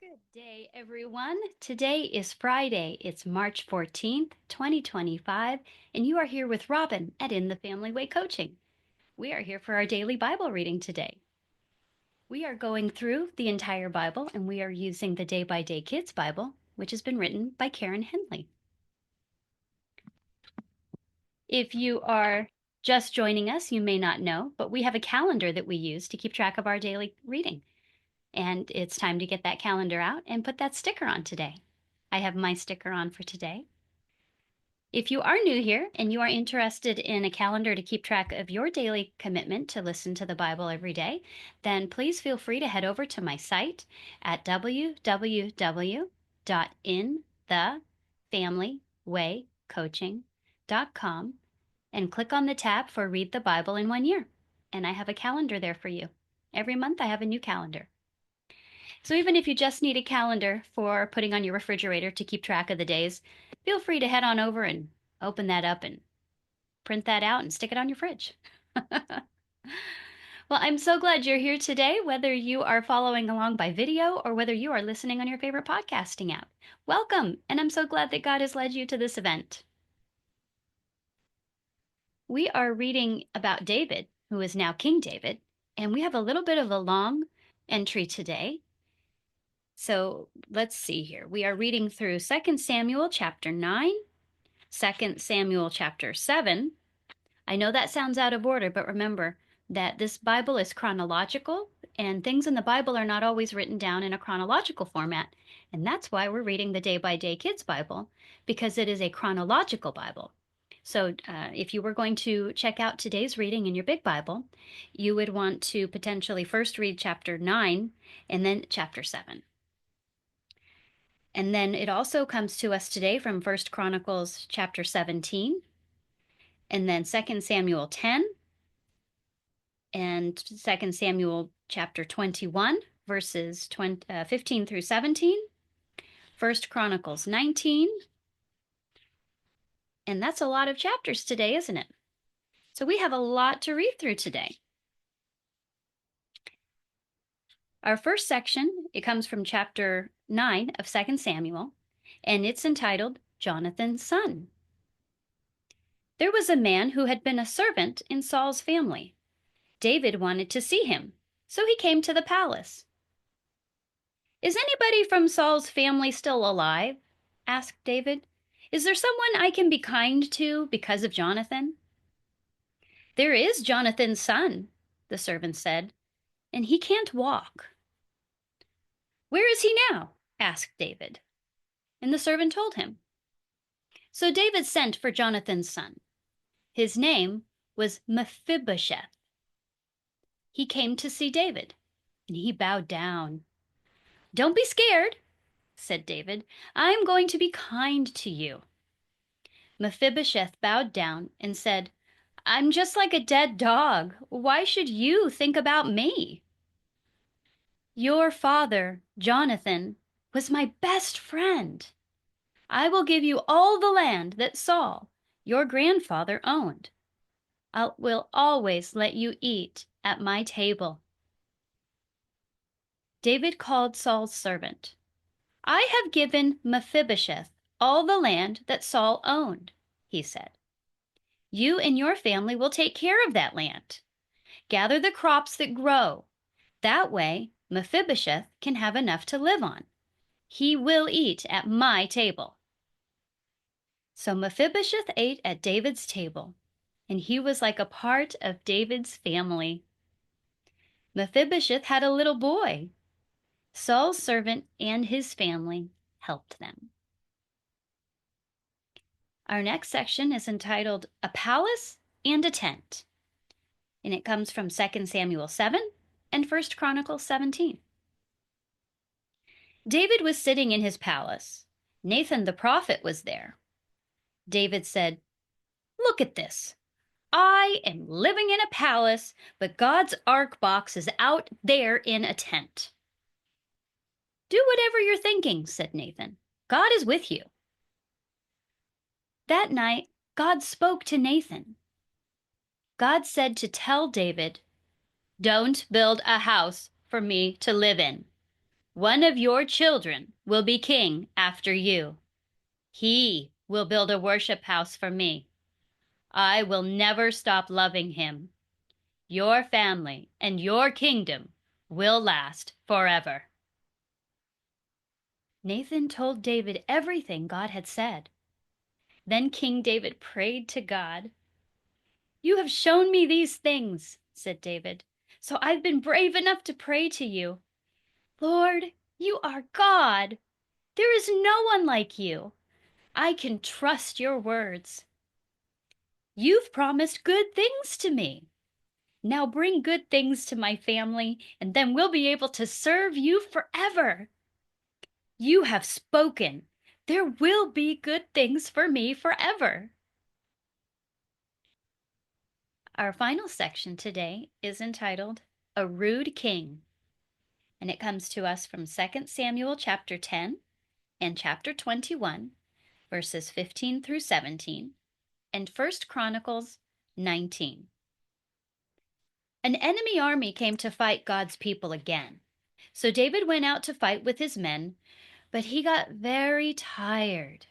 Good day, everyone. Today is Friday. It's March 14th, 2025, and you are here with Robin at In the Family Way Coaching. We are here for our daily Bible reading today. We are going through the entire Bible, and we are using the Day by Day Kids Bible, which has been written by Karen Henley. If you are just joining us, you may not know, but we have a calendar that we use to keep track of our daily reading. And it's time to get that calendar out and put that sticker on today. I have my sticker on for today. If you are new here and you are interested in a calendar to keep track of your daily commitment to listen to the Bible every day, then please feel free to head over to my site at www.inthefamilywaycoaching.com and click on the tab for Read the Bible in 1 year. And I have a calendar there for you. Every month I have a new calendar. So even if you just need a calendar for putting on your refrigerator to keep track of the days, feel free to head on over and open that up and print that out and stick it on your fridge. Well, I'm so glad you're here today, whether you are following along by video or whether you are listening on your favorite podcasting app. Welcome, and I'm so glad that God has led you to this event. We are reading about David, who is now King David, and we have a little bit of a long entry today. So let's see here. We are reading through 2 Samuel chapter 9, 2 Samuel chapter 7. I know that sounds out of order, but remember that this Bible is chronological, and things in the Bible are not always written down in a chronological format. And that's why we're reading the Day by Day Kids Bible, because it is a chronological Bible. So if you were going to check out today's reading in your big Bible, you would want to potentially first read chapter 9 and then chapter 7. And then it also comes to us today from 1 Chronicles chapter 17, and then 2 Samuel 10, and 2 Samuel chapter 21, verses 15 through 17, 1 Chronicles 19, and that's a lot of chapters today, isn't it? So we have a lot to read through today. Our first section, it comes from chapter 9 of 2 Samuel, and it's entitled Jonathan's Son. There was a man who had been a servant in Saul's family. David wanted to see him, so he came to the palace. "Is anybody from Saul's family still alive?" asked David. "Is there someone I can be kind to because of Jonathan?" "There is Jonathan's son," the servant said, "and he can't walk." "Where is he now?" asked David. And the servant told him. So David sent for Jonathan's son. His name was Mephibosheth. He came to see David, and he bowed down. "Don't be scared," said David. "I'm going to be kind to you." Mephibosheth bowed down and said, "I'm just like a dead dog. Why should you think about me?" "Your father, Jonathan, was my best friend. I will give you all the land that Saul, your grandfather, owned. I will always let you eat at my table." David called Saul's servant. "I have given Mephibosheth all the land that Saul owned," he said. "You and your family will take care of that land. Gather the crops that grow. That way, Mephibosheth can have enough to live on. He will eat at my table." So Mephibosheth ate at David's table, and he was like a part of David's family. Mephibosheth had a little boy. Saul's servant and his family helped them. Our next section is entitled A Palace and a Tent, and it comes from 2 Samuel 7 and 1 Chronicles 17. David was sitting in his palace. Nathan the prophet was there. David said, "Look at this. I am living in a palace, but God's ark box is out there in a tent." "Do whatever you're thinking," said Nathan. "God is with you." That night, God spoke to Nathan. God said to tell David, "Don't build a house for me to live in." One of your children will be king after you. He will build a worship house for me. I will never stop loving him. Your family and your kingdom will last forever." Nathan told David everything God had said. Then King David prayed to God. "You have shown me these things," said David, "so I've been brave enough to pray to you. Lord, you are God. There is no one like you. I can trust your words. You've promised good things to me. Now bring good things to my family, and then we'll be able to serve you forever. You have spoken. There will be good things for me forever." Our final section today is entitled A Rude King, and it comes to us from 2 Samuel chapter 10 and chapter 21, verses 15 through 17, and 1 Chronicles 19. An enemy army came to fight God's people again. So David went out to fight with his men, but he got very tired.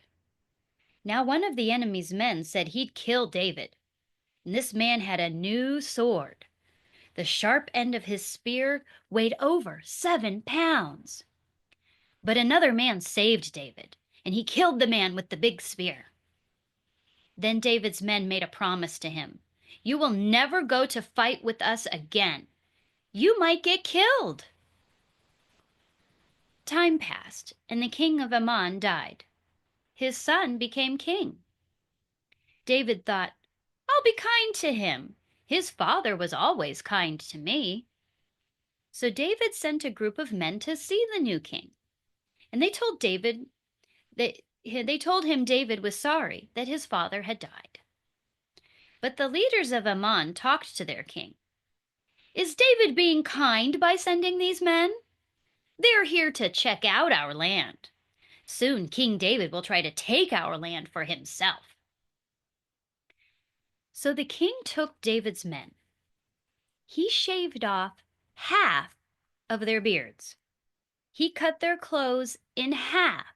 Now one of the enemy's men said he'd kill David, and this man had a new sword. The sharp end of his spear weighed over 7 pounds. But another man saved David, and he killed the man with the big spear. Then David's men made a promise to him. "You will never go to fight with us again. You might get killed." Time passed, and the king of Ammon died. His son became king. David thought, "I'll be kind to him. His father was always kind to me." So David sent a group of men to see the new king. And they told him David was sorry that his father had died. But the leaders of Ammon talked to their king. "Is David being kind by sending these men? They're here to check out our land. Soon King David will try to take our land for himself." So the king took David's men. He shaved off half of their beards. He cut their clothes in half,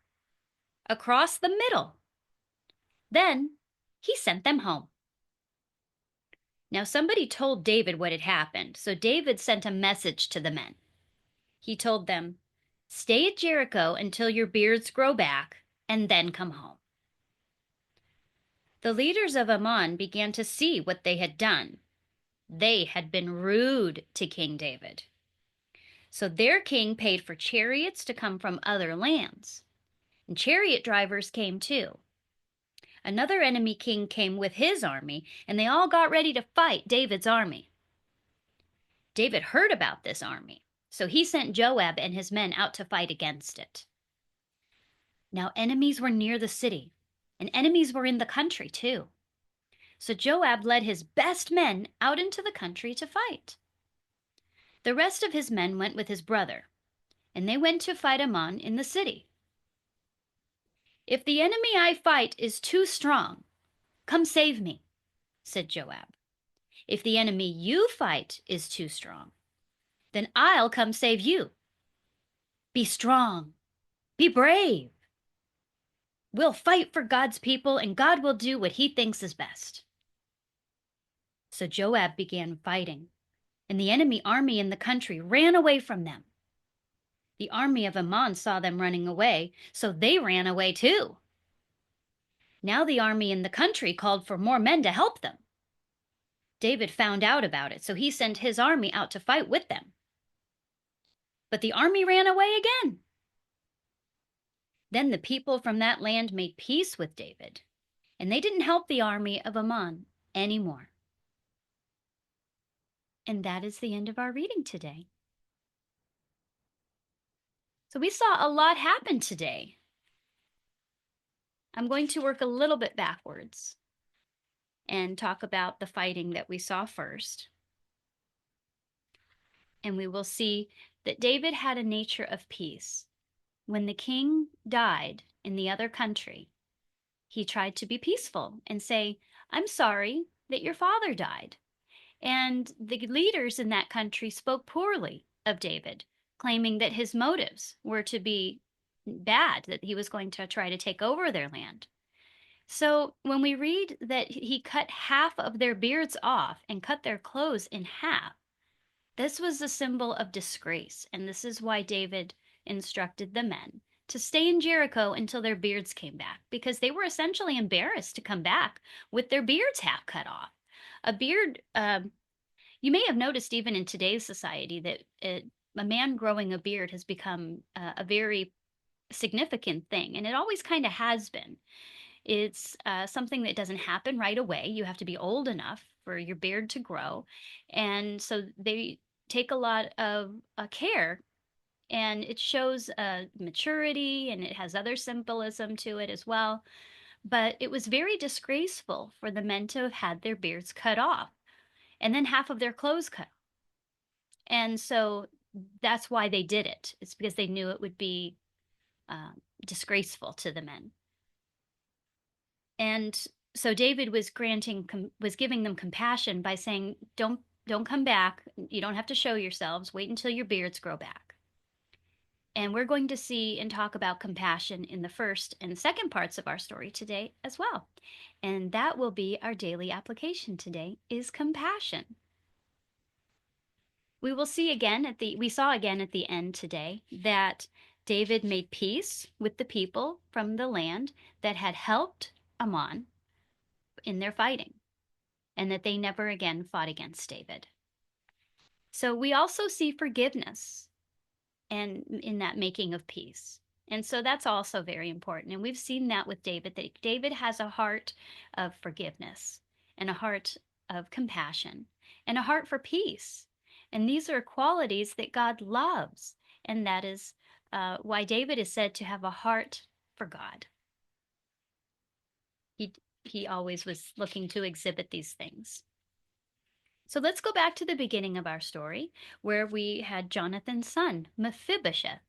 across the middle. Then he sent them home. Now somebody told David what had happened, so David sent a message to the men. He told them, "Stay at Jericho until your beards grow back, and then come home." The leaders of Ammon began to see what they had done. They had been rude to King David. So their king paid for chariots to come from other lands. And chariot drivers came too. Another enemy king came with his army, and they all got ready to fight David's army. David heard about this army, so he sent Joab and his men out to fight against it. Now enemies were near the city, and enemies were in the country too. So Joab led his best men out into the country to fight. The rest of his men went with his brother, and they went to fight Ammon in the city. "If the enemy I fight is too strong, come save me," said Joab. "If the enemy you fight is too strong, then I'll come save you. Be strong. Be brave. We'll fight for God's people, and God will do what he thinks is best." So Joab began fighting, and the enemy army in the country ran away from them. The army of Ammon saw them running away, so they ran away too. Now the army in the country called for more men to help them. David found out about it, so he sent his army out to fight with them. But the army ran away again. Then the people from that land made peace with David, and they didn't help the army of Ammon anymore. And that is the end of our reading today. So we saw a lot happen today. I'm going to work a little bit backwards and talk about the fighting that we saw first. And we will see that David had a nature of peace. When the king died in the other country, he tried to be peaceful and say, "I'm sorry that your father died." And the leaders in that country spoke poorly of David, claiming that his motives were to be bad, that he was going to try to take over their land. So when we read that he cut half of their beards off and cut their clothes in half, this was a symbol of disgrace. And this is why David instructed the men to stay in Jericho until their beards came back, because they were essentially embarrassed to come back with their beards half cut off. A beard, you may have noticed even in today's society that a man growing a beard has become a very significant thing, and it always kind of has been. It's something that doesn't happen right away. You have to be old enough for your beard to grow. And so they take a lot of care, and it shows maturity, and it has other symbolism to it as well. But it was very disgraceful for the men to have had their beards cut off and then half of their clothes cut. And so that's why they did it. It's because they knew it would be disgraceful to the men. And so David was giving them compassion by saying, don't come back. You don't have to show yourselves. Wait until your beards grow back. And we're going to see and talk about compassion in the first and second parts of our story today as well. And that will be our daily application today, is compassion. We saw again at the end today that David made peace with the people from the land that had helped Ammon in their fighting, and that they never again fought against David. So we also see forgiveness and in that making of peace. And so that's also very important. And we've seen that with David, that David has a heart of forgiveness and a heart of compassion and a heart for peace. And these are qualities that God loves. And that is why David is said to have a heart for God. He always was looking to exhibit these things. So let's go back to the beginning of our story, where we had Jonathan's son, Mephibosheth.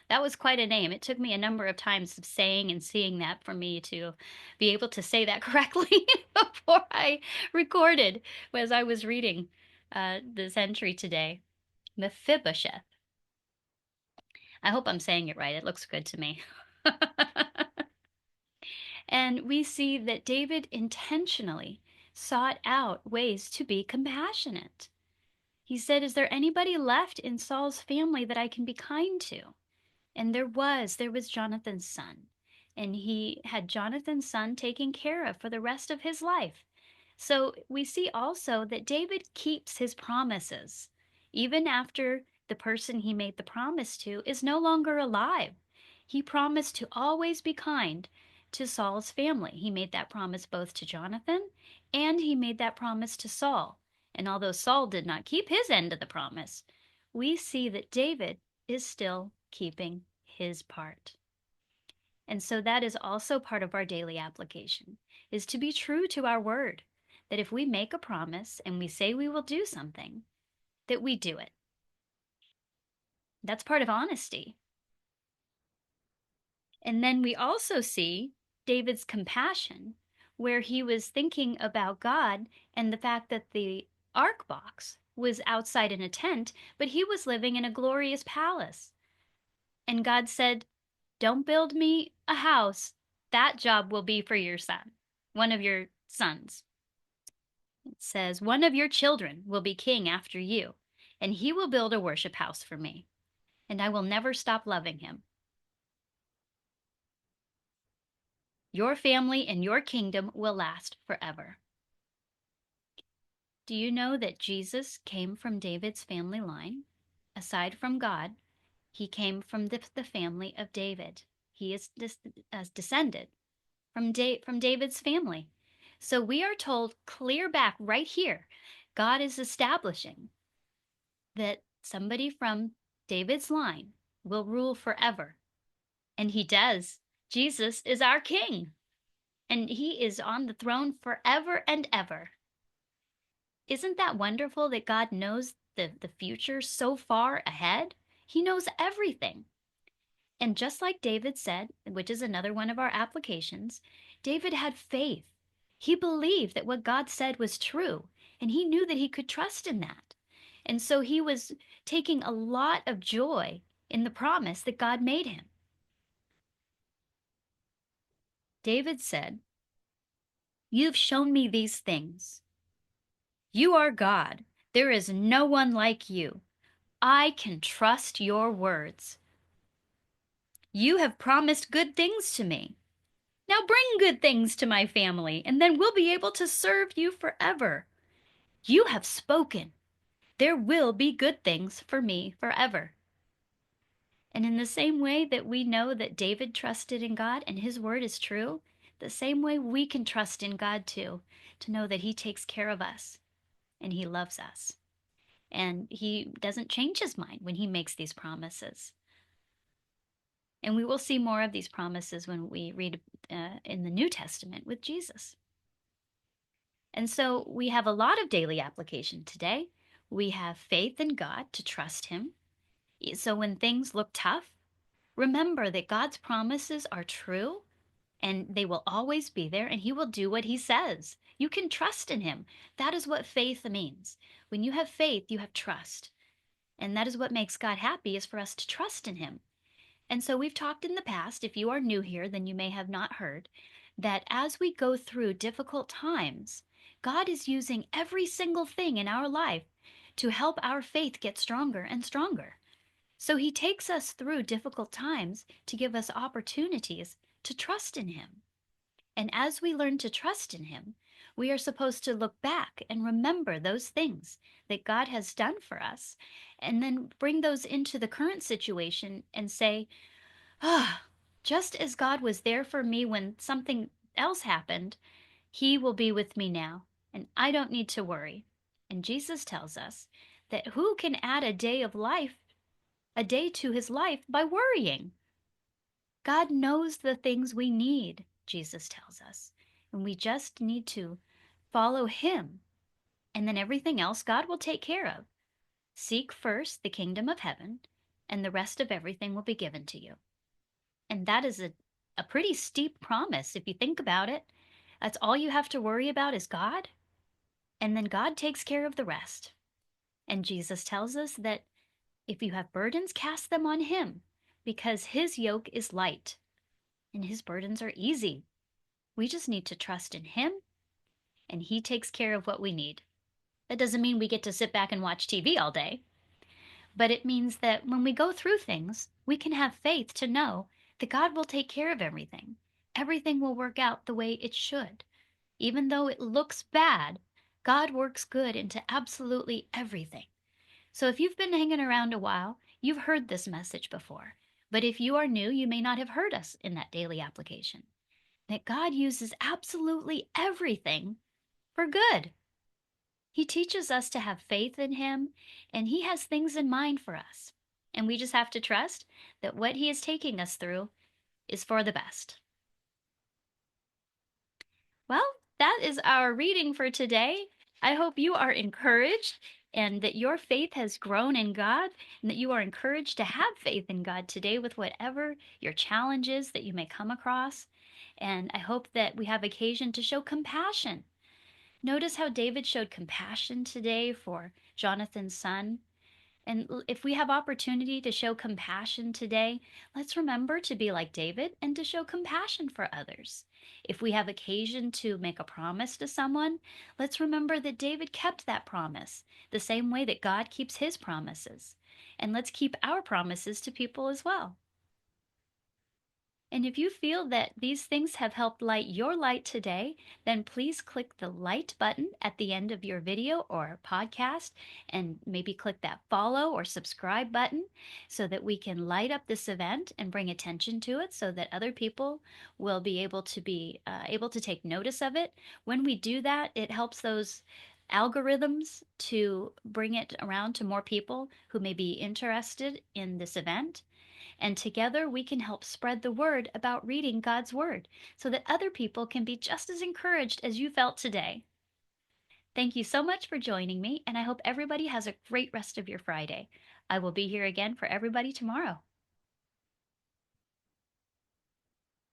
That was quite a name. It took me a number of times of saying and seeing that for me to be able to say that correctly before I recorded as I was reading this entry today. Mephibosheth. I hope I'm saying it right. It looks good to me. And we see that David intentionally sought out ways to be compassionate. He said, "Is there anybody left in Saul's family that I can be kind to?" And there was Jonathan's son. And he had Jonathan's son taken care of for the rest of his life. So we see also that David keeps his promises, even after the person he made the promise to is no longer alive. He promised to always be kind to Saul's family. He made that promise both to Jonathan, and he made that promise to Saul. And although Saul did not keep his end of the promise, we see that David is still keeping his part. And so that is also part of our daily application, is to be true to our word, that if we make a promise and we say we will do something, that we do it. That's part of honesty. And then we also see David's compassion, where he was thinking about God and the fact that the ark box was outside in a tent, but he was living in a glorious palace. And God said, "Don't build me a house. That job will be for your son, one of your sons." It says, "One of your children will be king after you, and he will build a worship house for me, and I will never stop loving him. Your family and your kingdom will last forever." Do you know that Jesus came from David's family line? Aside from God, he came from the family of David. He is descended from David's family. So we are told clear back right here, God is establishing that somebody from David's line will rule forever. And he does. Jesus is our king, and he is on the throne forever and ever. Isn't that wonderful that God knows the future so far ahead? He knows everything. And just like David said, which is another one of our applications, David had faith. He believed that what God said was true, and he knew that he could trust in that. And so he was taking a lot of joy in the promise that God made him. David said, "You've shown me these things. You are God. There is no one like you. I can trust your words. You have promised good things to me. Now bring good things to my family, and then we'll be able to serve you forever. You have spoken. There will be good things for me forever." And in the same way that we know that David trusted in God and his word is true, the same way we can trust in God too, to know that he takes care of us and he loves us. And he doesn't change his mind when he makes these promises. And we will see more of these promises when we read in the New Testament with Jesus. And so we have a lot of daily application today. We have faith in God to trust him. So when things look tough, remember that God's promises are true and they will always be there and he will do what he says. You can trust in him. That is what faith means. When you have faith, you have trust. And that is what makes God happy, is for us to trust in him. And so we've talked in the past, if you are new here, then you may have not heard, that as we go through difficult times, God is using every single thing in our life to help our faith get stronger and stronger. So he takes us through difficult times to give us opportunities to trust in him. And as we learn to trust in him, we are supposed to look back and remember those things that God has done for us, and then bring those into the current situation and say, "Ah, just as God was there for me when something else happened, he will be with me now, and I don't need to worry." And Jesus tells us that who can add a day to his life by worrying? God knows the things we need, Jesus tells us, and we just need to follow him, and then everything else God will take care of. Seek first the kingdom of heaven, and the rest of everything will be given to you. And that is a pretty steep promise if you think about it. That's all you have to worry about is God, and then God takes care of the rest. And Jesus tells us that if you have burdens, cast them on him, because his yoke is light and his burdens are easy. We just need to trust in him, and he takes care of what we need. That doesn't mean we get to sit back and watch TV all day, but it means that when we go through things, we can have faith to know that God will take care of everything. Everything will work out the way it should. Even though it looks bad, God works good into absolutely everything. So if you've been hanging around a while, you've heard this message before. But if you are new, you may not have heard us in that daily application. That God uses absolutely everything for good. He teaches us to have faith in him, and he has things in mind for us. And we just have to trust that what he is taking us through is for the best. Well, that is our reading for today. I hope you are encouraged and that your faith has grown in God, and that you are encouraged to have faith in God today with whatever your challenges that you may come across. And I hope that we have occasion to show compassion. Notice how David showed compassion today for Jonathan's son. And if we have opportunity to show compassion today, let's remember to be like David and to show compassion for others. If we have occasion to make a promise to someone, let's remember that David kept that promise the same way that God keeps his promises. And let's keep our promises to people as well. And if you feel that these things have helped light your light today, then please click the like button at the end of your video or podcast, and maybe click that follow or subscribe button so that we can light up this event and bring attention to it so that other people will be able to take notice of it. When we do that, it helps those algorithms to bring it around to more people who may be interested in this event. And together we can help spread the word about reading God's word so that other people can be just as encouraged as you felt today. Thank you so much for joining me, and I hope everybody has a great rest of your Friday. I will be here again for everybody tomorrow.